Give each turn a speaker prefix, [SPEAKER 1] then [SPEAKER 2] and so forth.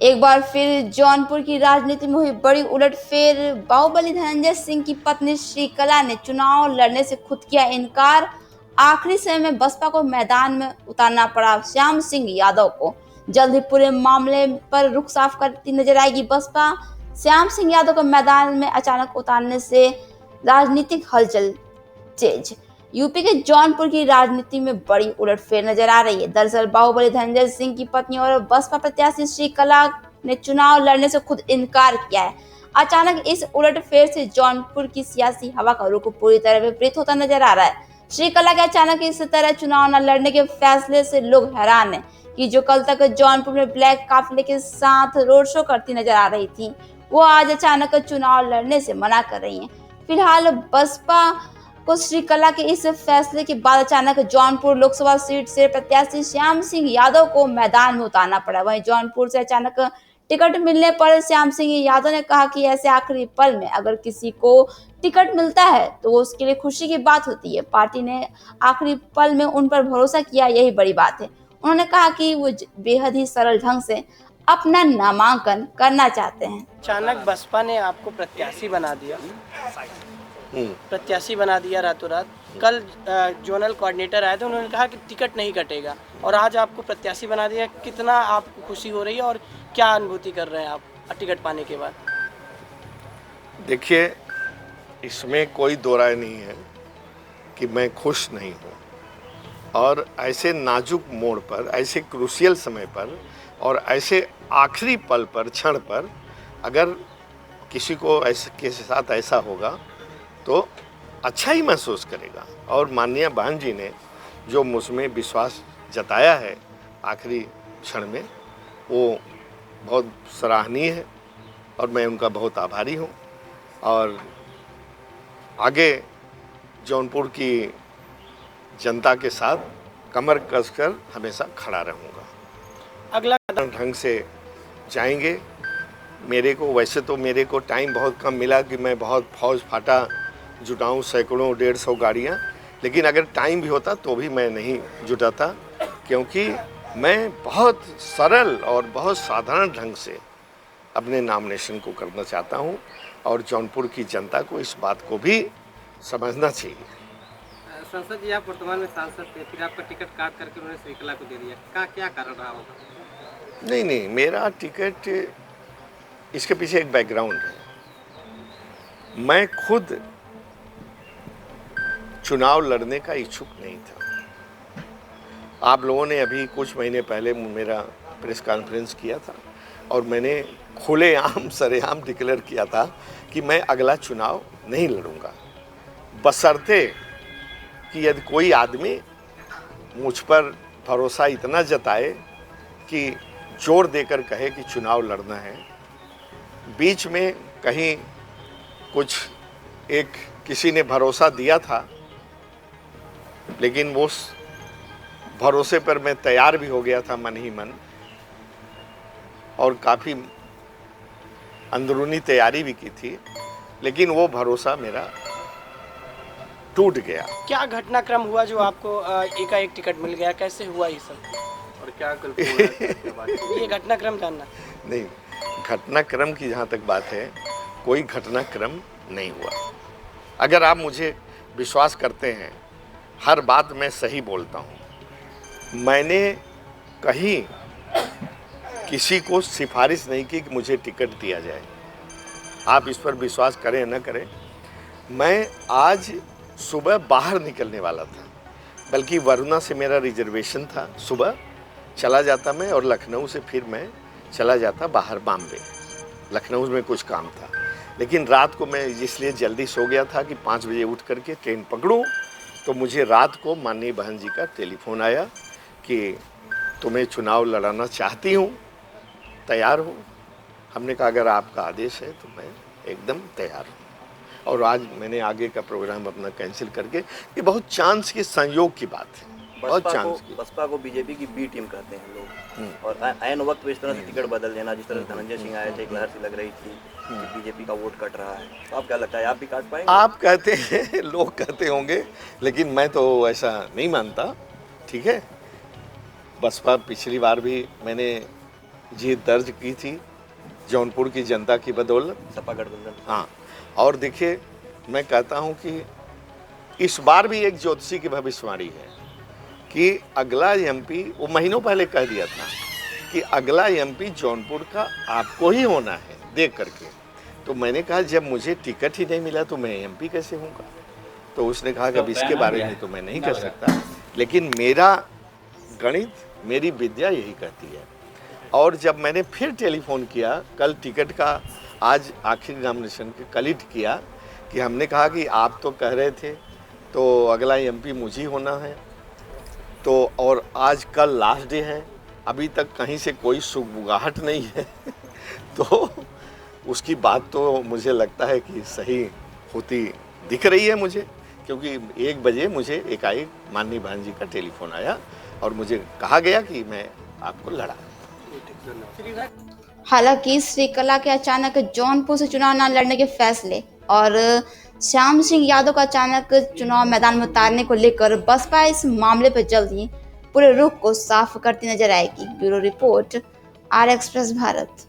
[SPEAKER 1] एक बार फिर जौनपुर की राजनीति में हुई बड़ी उलटफेर। बाहुबली धनंजय सिंह की पत्नी श्रीकला ने चुनाव लड़ने से खुद किया इनकार। आखिरी समय में बसपा को मैदान में उतारना पड़ा श्याम सिंह यादव को। जल्द ही पूरे मामले पर रुख साफ करती नजर आएगी बसपा। श्याम सिंह यादव को मैदान में अचानक उतारने से राजनीतिक हलचल तेज। यूपी के जौनपुर की राजनीति में बड़ी उलटफेर नजर आ रही है। दरअसल बाहुबली धनंजय सिंह की पत्नी और बसपा प्रत्याशी श्रीकला ने चुनाव लड़ने से खुद इनकार किया है। अचानक इस उलटफेर से जौनपुर की सियासी हवा का रुख पूरी तरह विपरीत होता नजर आ रहा है। श्रीकला के अचानक इस तरह चुनाव न लड़ने के फैसले से लोग हैरान हैं कि जो कल तक जौनपुर में ब्लैक काफिले के साथ रोड शो करती नजर आ रही थी, वो आज अचानक चुनाव लड़ने से मना कर रही हैं। फिलहाल बसपा को श्रीकला के इस फैसले के बाद अचानक जौनपुर लोकसभा सीट से प्रत्याशी श्याम सिंह यादव को मैदान में उतारना पड़ा। वहीं जौनपुर से अचानक टिकट मिलने पर श्याम सिंह यादव ने कहा कि ऐसे आखिरी पल में अगर किसी को टिकट मिलता है तो वो उसके लिए खुशी की बात होती है। पार्टी ने आखिरी पल में उन पर भरोसा किया, यही बड़ी बात है। उन्होंने कहा कि वो बेहद ही सरल ढंग से अपना नामांकन करना चाहते हैं।
[SPEAKER 2] अचानक बसपा ने आपको प्रत्याशी बना दिया रातों रात। कल जोनल कोऑर्डिनेटर आए थे, उन्होंने कहा कि टिकट नहीं कटेगा, और आज आपको प्रत्याशी बना दिया। कितना आपको खुशी हो रही है और क्या अनुभूति कर रहे हैं आप टिकट पाने के बाद?
[SPEAKER 3] देखिए, इसमें कोई दो राय नहीं है कि मैं खुश नहीं हूँ। और ऐसे नाजुक मोड़ पर, ऐसे क्रूशियल समय पर और ऐसे आखिरी पल पर, क्षण पर अगर किसी को ऐसे के साथ ऐसा होगा तो अच्छा ही महसूस करेगा। और माननीय बहन जी ने जो मुझमें विश्वास जताया है आखिरी क्षण में, वो बहुत सराहनीय है और मैं उनका बहुत आभारी हूँ। और आगे जौनपुर की जनता के साथ कमर कसकर हमेशा खड़ा रहूँगा।
[SPEAKER 2] अगला
[SPEAKER 3] ढंग से जाएंगे। वैसे तो मेरे को टाइम बहुत कम मिला कि मैं बहुत फौज फाटा जुटाऊं, सैकड़ों 150 गाड़ियाँ, लेकिन अगर टाइम भी होता तो भी मैं नहीं जुटाता, क्योंकि मैं बहुत सरल और बहुत साधारण ढंग से अपने नॉमिनेशन को करना चाहता हूं। और जौनपुर की जनता को इस बात को भी समझना चाहिए।
[SPEAKER 4] संसद जी, आप वर्तमान में सांसद थे, फिर आपका टिकट काट करके उन्होंने श्रीकला को दे दिया, क्या कारण रहा होगा?
[SPEAKER 3] नहीं, मेरा टिकट, इसके पीछे एक बैकग्राउंड है। मैं खुद चुनाव लड़ने का इच्छुक नहीं था। आप लोगों ने अभी कुछ महीने पहले मेरा प्रेस कॉन्फ्रेंस किया था और मैंने खुलेआम सरेआम डिक्लेयर किया था कि मैं अगला चुनाव नहीं लड़ूंगा, बशर्ते कि यदि कोई आदमी मुझ पर भरोसा इतना जताए कि जोर देकर कहे कि चुनाव लड़ना है। बीच में कहीं कुछ किसी ने भरोसा दिया था, लेकिन वो भरोसे पर मैं तैयार भी हो गया था मन ही मन, और काफ़ी अंदरूनी तैयारी भी की थी, लेकिन वो भरोसा मेरा टूट गया।
[SPEAKER 2] क्या घटनाक्रम हुआ जो आपको एकाएक टिकट मिल गया? कैसे हुआ ये सब और क्या ये घटनाक्रम जानना?
[SPEAKER 3] नहीं, घटनाक्रम की जहाँ तक बात है, कोई घटनाक्रम नहीं हुआ। अगर आप मुझे विश्वास करते हैं, हर बात मैं सही बोलता हूँ। मैंने कहीं किसी को सिफारिश नहीं की कि मुझे टिकट दिया जाए। आप इस पर विश्वास करें न करें, मैं आज सुबह बाहर निकलने वाला था, बल्कि वरुणा से मेरा रिजर्वेशन था। सुबह चला जाता मैं और लखनऊ से फिर मैं चला जाता बाहर बॉम्बे। लखनऊ में कुछ काम था, लेकिन रात को मैं इसलिए जल्दी सो गया था कि 5 बजे उठ करके ट्रेन पकड़ूं। तो मुझे रात को माननीय बहन जी का टेलीफोन आया कि तुम्हें चुनाव लड़ाना चाहती हूँ, तैयार हूँ। हमने कहा अगर आपका आदेश है तो मैं एकदम तैयार हूँ। और आज मैंने आगे का प्रोग्राम अपना कैंसिल करके, ये बहुत चांस की, संयोग की बात है, बहुत चांस की।
[SPEAKER 5] बसपा को बीजेपी की बी टीम कहते हैं लोग, और ऐन वक्त पे इस तरह से टिकट बदल देना, जिस तरह धनंजय सिंह आए थे, एक लहर सी लग रही थी कि बीजेपी का वोट कट रहा है, तो आप क्या लगता है आप भी काट पाएंगे?
[SPEAKER 3] आप कहते हैं, लोग कहते होंगे, लेकिन मैं तो ऐसा नहीं मानता। ठीक है, बसपा पिछली बार भी मैंने जीत दर्ज की थी जौनपुर की जनता की बदौलत।
[SPEAKER 5] सपा गठबंधन।
[SPEAKER 3] हाँ, और देखिए मैं कहता हूँ कि इस बार भी एक ज्योतिषी की भविष्यवाणी है कि अगला एमपी, वो महीनों पहले कह दिया था कि अगला एमपी जौनपुर का आपको ही होना है देख करके। तो मैंने कहा जब मुझे टिकट ही नहीं मिला तो मैं एमपी कैसे होऊंगा? तो उसने कहा कि अब इसके बारे में तो मैं नहीं कह सकता, लेकिन मेरा गणित, मेरी विद्या यही कहती है। और जब मैंने फिर टेलीफोन किया कल टिकट का, आज आखिरी नॉमिनेशन के कल ही किया कि हमने कहा कि आप तो कह रहे थे तो अगला एमपी मुझे होना है, तो और आज कल लास्ट डे है, अभी तक कहीं से कोई सुगबुगाहट नहीं है तो उसकी बात तो मुझे लगता है कि सही होती दिख रही है मुझे, क्योंकि 1 बजे मुझे एकाएक माननीय बहन जी का टेलीफोन आया और मुझे कहा गया कि मैं आपको लड़ा।
[SPEAKER 1] हालांकि श्रीकला के अचानक जौनपुर से चुनाव न लड़ने के फैसले और श्याम सिंह यादव का अचानक चुनाव मैदान में उतारने को लेकर बसपा इस मामले पर जल्द ही पूरे रुख को साफ करती नजर आएगी। Bureau report, R express Bharat.